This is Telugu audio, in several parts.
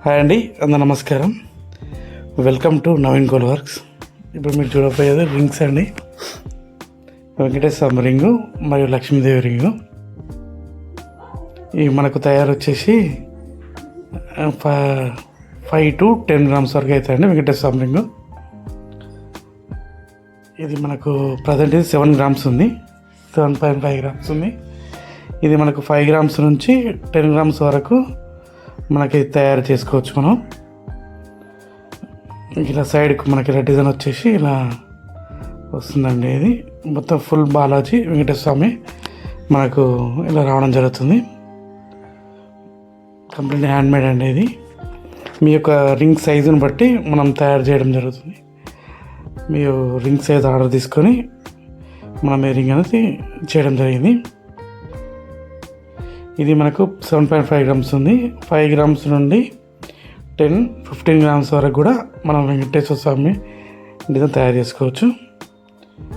హాయ్ అండి, అందరూ నమస్కారం. Welcome to Naveen gold works. ఇప్పుడు మీరు చూడబోయేది రింగ్స్ అండి. వెంకటేశ్వర రింగు మరియు లక్ష్మీదేవి రింగు. ఇవి మనకు తయారు వచ్చేసి 5 to 10 grams వరకు అవుతాయండి. వెంకటేశ్వర రింగు ఇది మనకు ప్రజెంట్ ఇది 7 grams ఉంది, 7.5 grams ఉంది. ఇది మనకు 5 grams నుంచి 10 grams వరకు మనకి తయారు చేసుకోవచ్చు. మనం ఇలా సైడ్కి మనకి ఇలా డిజైన్ వచ్చేసి ఇలా వస్తుందండి. ఇది మొత్తం ఫుల్ బాలాజీ వెంకటేశ్వర స్వామి మనకు ఇలా రావడం జరుగుతుంది. కంప్లీట్ హ్యాండ్మేడ్ అండి. ఇది మీ యొక్క రింగ్ సైజుని బట్టి మనం తయారు చేయడం జరుగుతుంది. మీరు రింగ్ సైజ్ ఆర్డర్ తీసుకొని మనం ఈ రింగ్ అనేది చేయడం జరిగింది. ఇది మనకు 7.5 grams ఉంది. 5 grams నుండి 10-15 grams వరకు కూడా మనం వెంకటేశ్వర స్వామి డిజైన్ తయారు చేసుకోవచ్చు.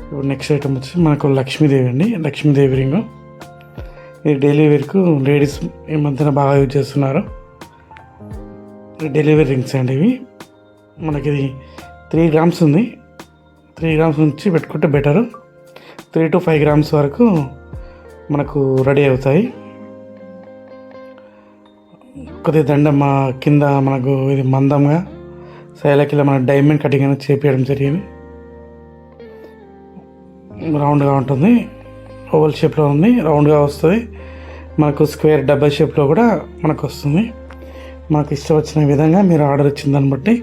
ఇప్పుడు నెక్స్ట్ ఐటమ్ వచ్చి మనకు లక్ష్మీదేవి అండి. లక్ష్మీదేవి రింగు ఇది డైలీ వేర్కు లేడీస్ ఈ మధ్యన బాగా యూజ్ చేస్తున్నారు. డైలీ వేర్ రింగ్స్ అండి. ఇవి మనకి ఇది 3 grams ఉంది. 3 grams నుంచి పెట్టుకుంటే బెటరు. 3 to 5 grams వరకు మనకు రెడీ అవుతాయి. కొద్దిగా దండమ్మ కింద మనకు ఇది మందంగా సైలకిలా మన డైమండ్ కటింగ్ అనేది చేపించడం జరిగింది. రౌండ్గా ఉంటుంది, ఓవల్ షేప్లో ఉంది, రౌండ్గా వస్తుంది. మనకు స్క్వేర్ డబ్బా షేప్లో కూడా మనకు వస్తుంది. మనకు ఇష్టం వచ్చిన విధంగా మీరు ఆర్డర్ ఇచ్చిన దాన్ని బట్టి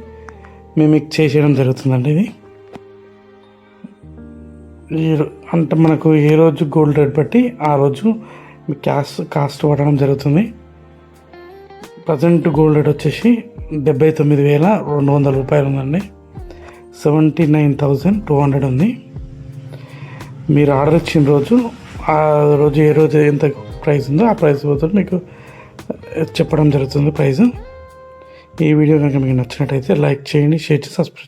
మేము మీకు చేసేయడం జరుగుతుందండి. ఇది అంటే మనకు ఏ రోజు గోల్డ్ రేట్ బట్టి ఆ రోజు మీకు కాస్ట్ పడడం జరుగుతుంది. ప్రజెంట్ గోల్డ్ రేట్ వచ్చేసి 79,200 రూపాయలు ఉందండి. 79,200 ఉంది. మీరు ఆర్డర్ ఇచ్చిన రోజు ఆ రోజు ఏ రోజు ఎంత ప్రైస్ ఉందో ఆ ప్రైస్ పోతే మీకు చెప్పడం జరుగుతుంది ప్రైస్. ఈ వీడియో కనుక మీకు నచ్చినట్టయితే లైక్ చేయండి, షేర్ చేసి సబ్స్క్రైబ్